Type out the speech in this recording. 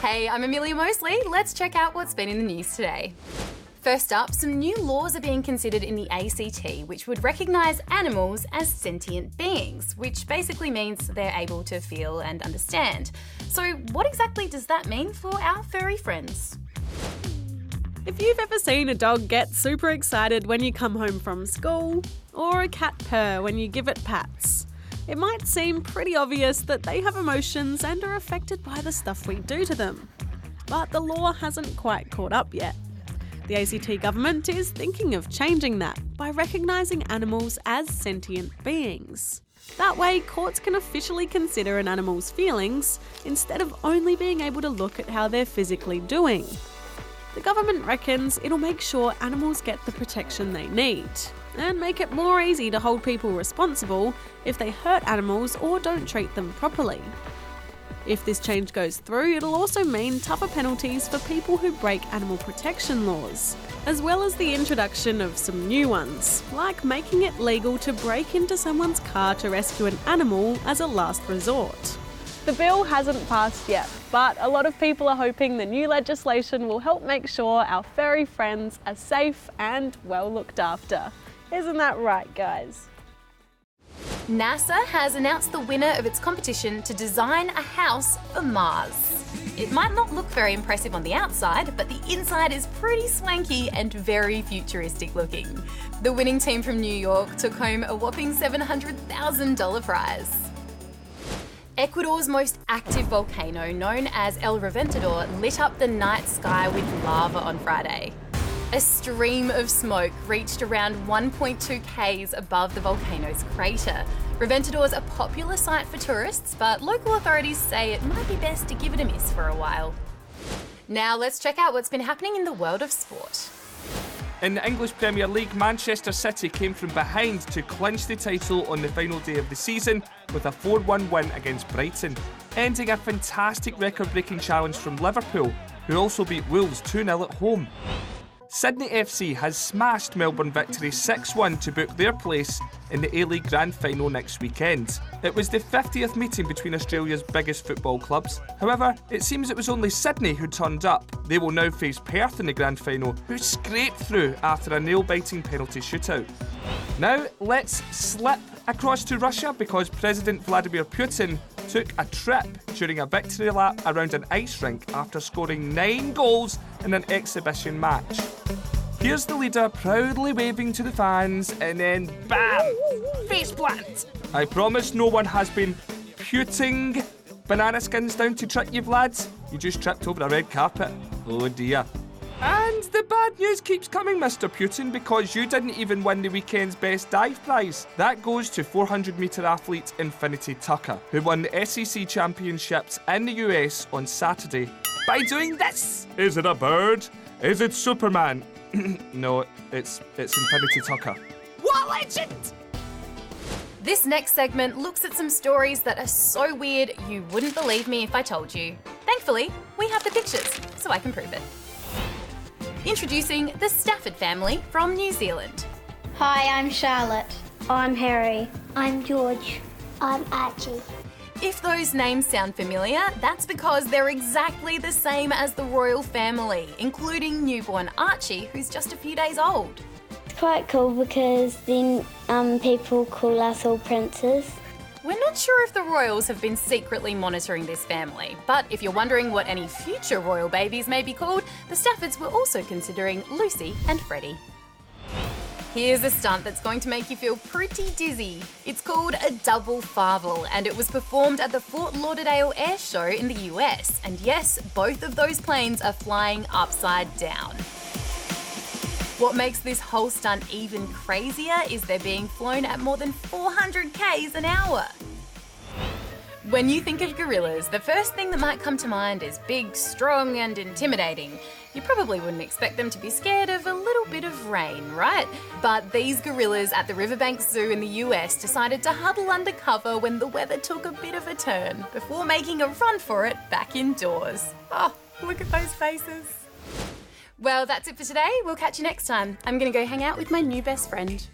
Hey, I'm Amelia Mosley. Let's check out what's been in the news today. First up, some new laws are being considered in the ACT, which would recognise animals as sentient beings, which basically means they're able to feel and understand. So what exactly does that mean for our furry friends? If you've ever seen a dog get super excited when you come home from school, or a cat purr when you give it pats, it might seem pretty obvious that they have emotions and are affected by the stuff we do to them. But the law hasn't quite caught up yet. The ACT government is thinking of changing that by recognising animals as sentient beings. That way, courts can officially consider an animal's feelings instead of only being able to look at how they're physically doing. The government reckons it'll make sure animals get the protection they need and make it more easy to hold people responsible if they hurt animals or don't treat them properly. If this change goes through, it'll also mean tougher penalties for people who break animal protection laws, as well as the introduction of some new ones, like making it legal to break into someone's car to rescue an animal as a last resort. The bill hasn't passed yet, but a lot of people are hoping the new legislation will help make sure our furry friends are safe and well looked after. Isn't that right, guys? NASA has announced the winner of its competition to design a house for Mars. It might not look very impressive on the outside, but the inside is pretty swanky and very futuristic looking. The winning team from New York took home a whopping $700,000 prize. Ecuador's most active volcano, known as El Reventador, lit up the night sky with lava on Friday. A stream of smoke reached around 1.2 k's above the volcano's crater. Reventador's a popular site for tourists, but local authorities say it might be best to give it a miss for a while. Now let's check out what's been happening in the world of sport. In the English Premier League, Manchester City came from behind to clinch the title on the final day of the season with a 4-1 win against Brighton, ending a fantastic record-breaking challenge from Liverpool, who also beat Wolves 2-0 at home. Sydney FC has smashed Melbourne Victory 6-1 to book their place in the A-League Grand Final next weekend. It was the 50th meeting between Australia's biggest football clubs. However, it seems it was only Sydney who turned up. They will now face Perth in the Grand Final, who scraped through after a nail-biting penalty shootout. Now, let's slip across to Russia because President Vladimir Putin took a trip during a victory lap around an ice rink after scoring 9 goals in an exhibition match. Here's the leader proudly waving to the fans and then BAM! Faceplant! I promise no one has been putting banana skins down to trick you, Vlad. You just tripped over a red carpet. Oh dear. And the bad news keeps coming, Mr. Putin, because you didn't even win the weekend's best dive prize. That goes to 400-metre athlete Infinity Tucker, who won the SEC championships in the US on Saturday by doing this. Is it a bird? Is it Superman? No, it's Infinity Tucker. What legend? This next segment looks at some stories that are so weird you wouldn't believe me if I told you. Thankfully, we have the pictures, so I can prove it. Introducing the Stafford family from New Zealand. Hi, I'm Charlotte. I'm Harry. I'm George. I'm Archie. If those names sound familiar, that's because they're exactly the same as the royal family, including newborn Archie, who's just a few days old. It's quite cool because then people call us all princes. We're not sure if the royals have been secretly monitoring this family, but if you're wondering what any future royal babies may be called, the Staffords were also considering Lucy and Freddie. Here's a stunt that's going to make you feel pretty dizzy. It's called a double farvel, and it was performed at the Fort Lauderdale Air Show in the US. And yes, both of those planes are flying upside down. What makes this whole stunt even crazier is they're being flown at more than 400 k's an hour. When you think of gorillas, the first thing that might come to mind is big, strong and intimidating. You probably wouldn't expect them to be scared of a little bit of rain, right? But these gorillas at the Riverbank Zoo in the US decided to huddle under cover when the weather took a bit of a turn before making a run for it back indoors. Oh, look at those faces. Well, that's it for today. We'll catch you next time. I'm going to go hang out with my new best friend.